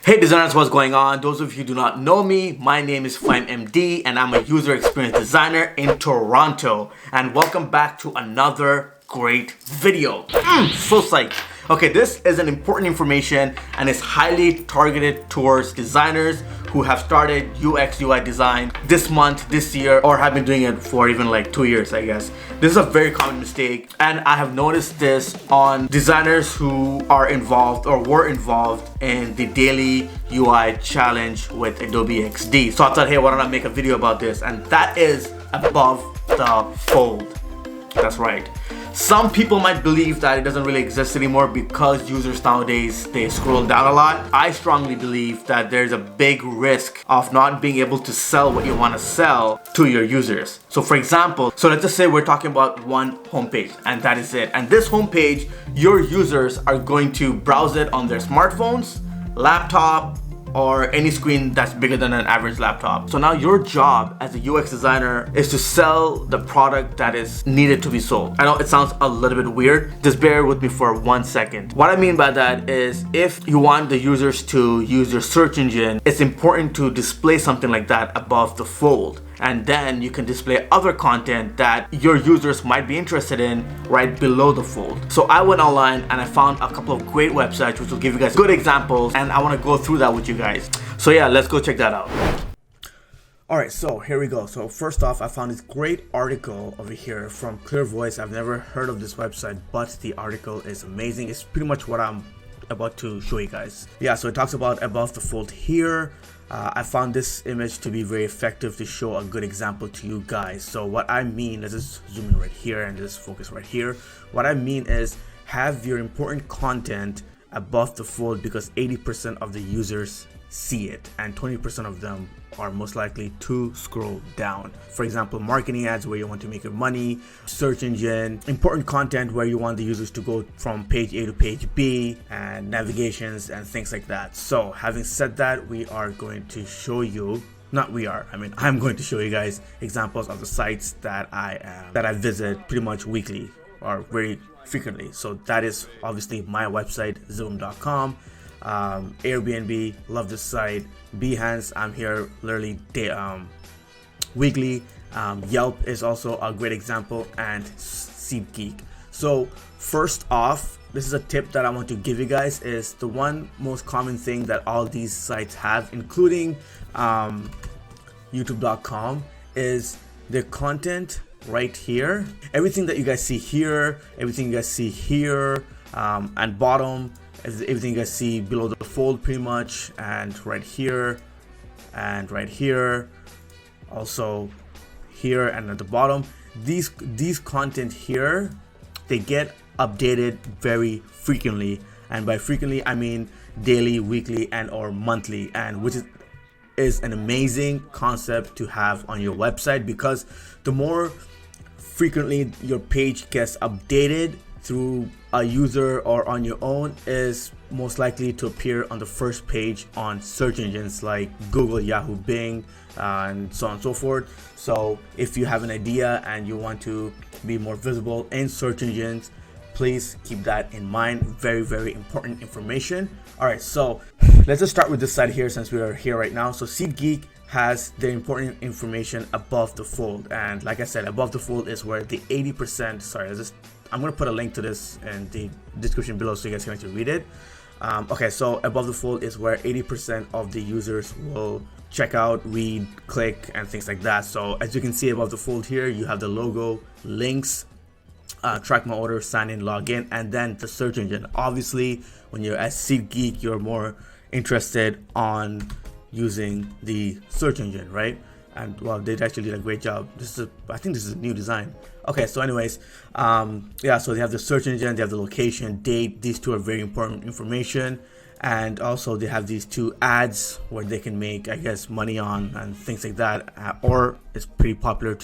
Hey designers, what's going on? Those of you who do not know me, my name is FlameMD and I'm a user experience designer in Toronto. And welcome back to another great video. So psyched. Okay, this is an important information and it's highly targeted towards designers who have started UX UI design this month, this year, or have been doing it for even like 2 years, I guess. This is a very common mistake, and I have noticed this on designers who are involved or were involved in the daily UI challenge with Adobe XD. So I thought, hey, why don't I make a video about this? And that is above the fold. That's right. Some people might believe that it doesn't really exist anymore because users nowadays, they scroll down a lot. I strongly believe that there's a big risk of not being able to sell what you want to sell to your users. So for example, let's just say we're talking about one homepage and that is it. And this homepage, your users are going to browse it on their smartphones, laptop, or any screen that's bigger than an average laptop. So now your job as a UX designer is to sell the product that is needed to be sold. I know it sounds a little bit weird. Just bear with me for 1 second. What I mean by that is if you want the users to use your search engine, it's important to display something like that above the fold. And then you can display other content that your users might be interested in right below the fold. So I went online and I found a couple of great websites which will give you guys good examples, and I want to go through that with you guys. So yeah, let's go check that out. Alright, so here we go. So first off, I found this great article over here from Clear Voice. I've never heard of this website, but the article is amazing. It's pretty much what I'm about to show you guys. Yeah, so it talks about above the fold here. I found this image to be very effective to show a good example to you guys. So what I mean, let's just zoom in right here and just focus right here. What I mean is have your important content above the fold because 80% of the users see it and 20% of them are most likely to scroll down. For example, marketing ads where you want to make your money, search engine, important content where you want the users to go from page A to page B, and navigations and things like that. So having said that, we are going to show you, I'm going to show you guys examples of the sites that I visit pretty much weekly or very frequently. So that is obviously my website, zoom.com. Airbnb, love this site. Behance, I'm here literally weekly. Yelp is also a great example, and SeatGeek. So first off, this is a tip that I want to give you guys, is the one most common thing that all these sites have, including youtube.com, is their content right here. Everything that you guys see here, everything you guys see here, and bottom, everything you guys see below the fold pretty much, and right here, also here and at the bottom. These content here, they get updated very frequently, and by frequently I mean daily, weekly, and or monthly, and which is an amazing concept to have on your website, because the more frequently your page gets updated through a user or on your own, is most likely to appear on the first page on search engines like Google, Yahoo, Bing, and so on and so forth. So if you have an idea and you want to be more visible in search engines, please keep that in mind. Very, very important information. All right, so let's just start with this side here since we are here right now. So SeatGeek has the important information above the fold, and like I said, above the fold is where the 80%, I'm going to put a link to this in the description below so you guys can actually read it. Okay, so above the fold is where 80% of the users will check out, read, click, and things like that. So as you can see above the fold here, you have the logo, links, track my order, sign in, log in, and then the search engine. Obviously, when you're at SeatGeek, you're more interested on using the search engine, right? And well, they actually did a great job. I think this is a new design. Okay, so anyways, yeah, so they have the search engine, they have the location, date. These two are very important information. And also they have these two ads where they can make, I guess, money on and things like that, or it's pretty popular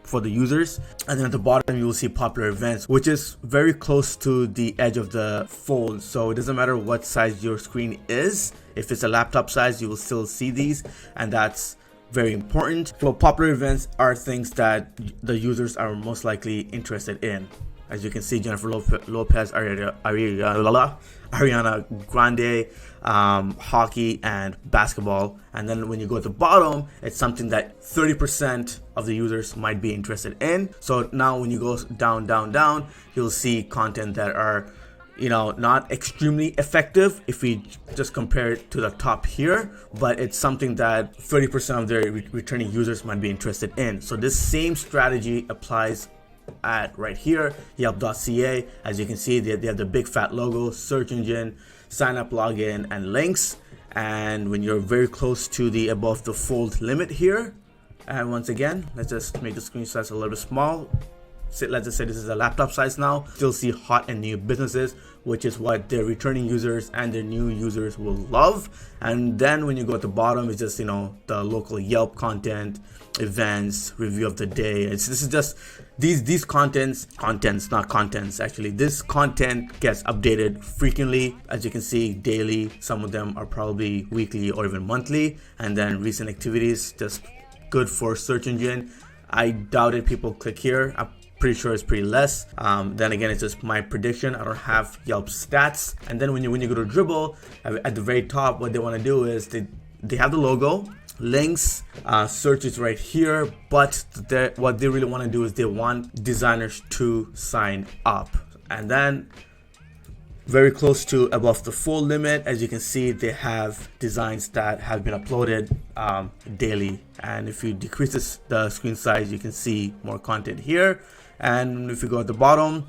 for the users. And then at the bottom you will see popular events, which is very close to the edge of the fold. So it doesn't matter what size your screen is. If it's a laptop size, you will still see these, and that's very important. So popular events are things that the users are most likely interested in. As you can see, Jennifer Lopez, Ariana Grande, hockey and basketball. And then when you go to the bottom, it's something that 30% of the users might be interested in. So now when you go down, you'll see content that are, not extremely effective if we just compare it to the top here, but it's something that 30% of their returning users might be interested in. So this same strategy applies at right here, Yelp.ca. As you can see, they have the big fat logo, search engine, sign up, login, and links. And when you're very close to the above the fold limit here, and once again, let's just make the screen size a little bit small. Let's just say this is a laptop size now. Still see hot and new businesses, which is what their returning users and their new users will love. And then when you go at the bottom, it's just, the local Yelp content, events, review of the day. This is just these contents, not contents actually. This content gets updated frequently, as you can see, daily. Some of them are probably weekly or even monthly. And then recent activities, just good for search engine. I doubted people click here. I'm pretty sure it's pretty less. Then again, it's just my prediction. I don't have Yelp stats. And then when you go to Dribbble, at the very top, what they want to do is they have the logo, links, search is right here, but what they really want to do is they want designers to sign up. And then very close to above the full limit, as you can see, they have designs that have been uploaded daily. And if you decrease the screen size, you can see more content here. And if you go at the bottom,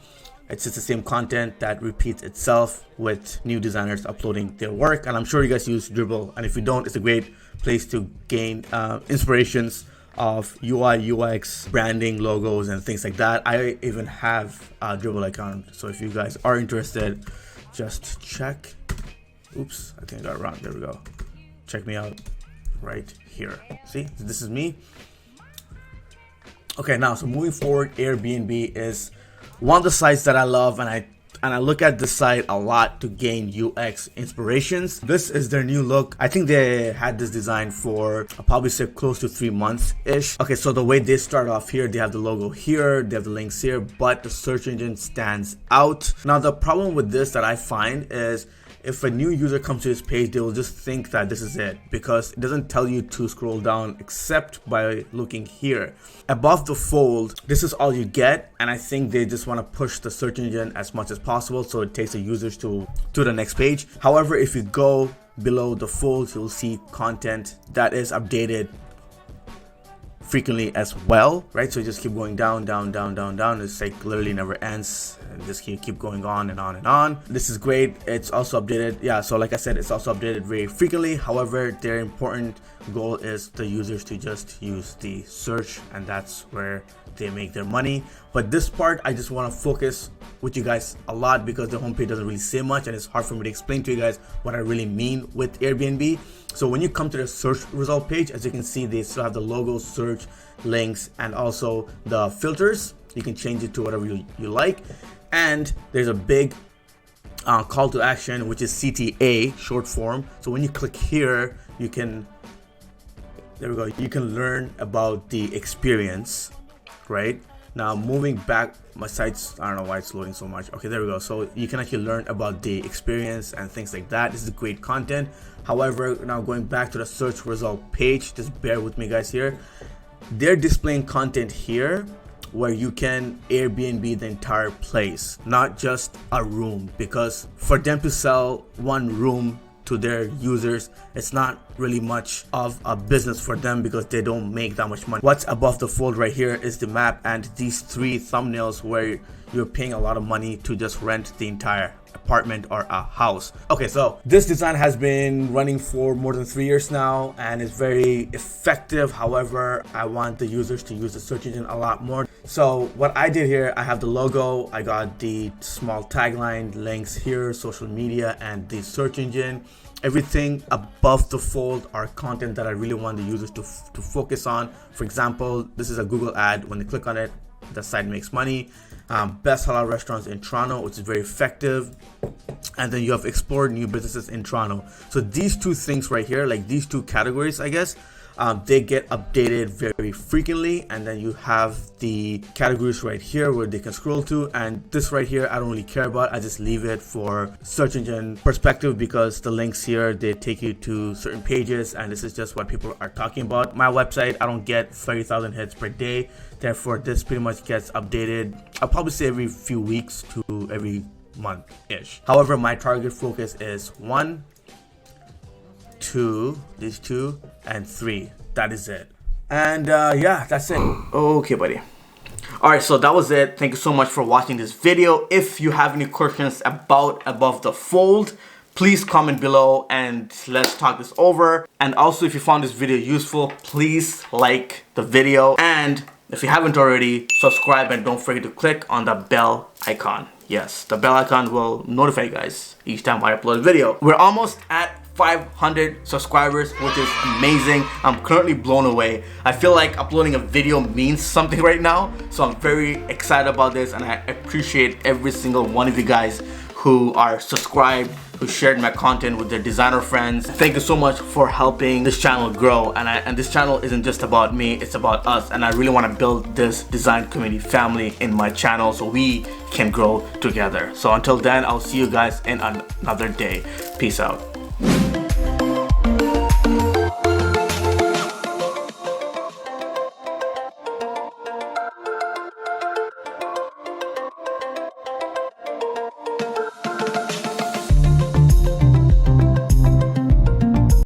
it's just the same content that repeats itself with new designers uploading their work. And I'm sure you guys use Dribbble, and if you don't, it's a great place to gain inspirations of UI, UX, branding, logos, and things like that. I even have a Dribbble account, so if you guys are interested, just check. Oops, I think I got it wrong. There we go. Check me out right here. See, this is me. Okay, now, so moving forward, Airbnb is one of the sites that I love, and I look at this site a lot to gain UX inspirations. This is their new look. I think they had this design for, I'll probably say, close to 3 months-ish. Okay, so the way they start off here, they have the logo here, they have the links here, but the search engine stands out. Now, the problem with this that I find is if a new user comes to this page, they will just think that this is it, because it doesn't tell you to scroll down except by looking here. Above the fold, this is all you get, and I think they just want to push the search engine as much as possible so it takes the users to the next page. However, if you go below the fold, you'll see content that is updated frequently as well, right? So you just keep going down. It's like literally never ends, and just keep going on and on and on. This is great. It's also updated. Yeah, so like I said, it's also updated very frequently. However, their important goal is the users to just use the search, and that's where they make their money. But this part, I just want to focus with you guys a lot because the homepage doesn't really say much, and it's hard for me to explain to you guys what I really mean with Airbnb. So when you come to the search result page, as you can see, they still have the logo, search, links, and also the filters. You can change it to whatever you like. And there's a big call to action, which is CTA, short form. So when you click here, you can, there we go, you can learn about the experience, right? Now moving back, my site's, I don't know why it's loading so much. Okay, there we go. So you can actually learn about the experience and things like that. This is great content. However, now going back to the search result page, just bear with me guys here. They're displaying content here where you can Airbnb the entire place, not just a room, because for them to sell one room to their users, it's not really much of a business for them because they don't make that much money. What's above the fold right here is the map and these 3 thumbnails where you're paying a lot of money to just rent the entire apartment or a house. Okay, so this design has been running for more than 3 years now and it's very effective. However, I want the users to use the search engine a lot more. So what I did here, I have the logo, I got the small tagline, links here, social media, and the search engine. Everything above the fold are content that I really want the users to focus on. For example, this is a Google ad. When they click on it, the site makes money. Best halal restaurants in Toronto, which is very effective. And then you have explored new businesses in Toronto. So these 2 things right here, like these 2 categories, I guess, They get updated very frequently, and then you have the categories right here where they can scroll to, and this right here I don't really care about. I just leave it for search engine perspective because the links here, they take you to certain pages, and this is just what people are talking about. My website, I don't get 30,000 hits per day, therefore this pretty much gets updated, I'll probably say every few weeks to every month-ish. However, my target focus is 1, 2, these 2, and 3. That is it. And yeah, that's it. Okay, buddy. Alright, so that was it. Thank you so much for watching this video. If you have any questions about Above the Fold, please comment below and let's talk this over. And also, if you found this video useful, please like the video. And if you haven't already, subscribe and don't forget to click on the bell icon. Yes, the bell icon will notify you guys each time I upload a video. We're almost at 500 subscribers, which is amazing. I'm currently blown away. I feel like uploading a video means something right now, so I'm very excited about this, and I appreciate every single one of you guys who are subscribed, who shared my content with their designer friends. Thank you so much for helping this channel grow, and this channel isn't just about me, it's about us, and I really want to build this design community family in my channel so we can grow together. So until then, I'll see you guys in another day. Peace out.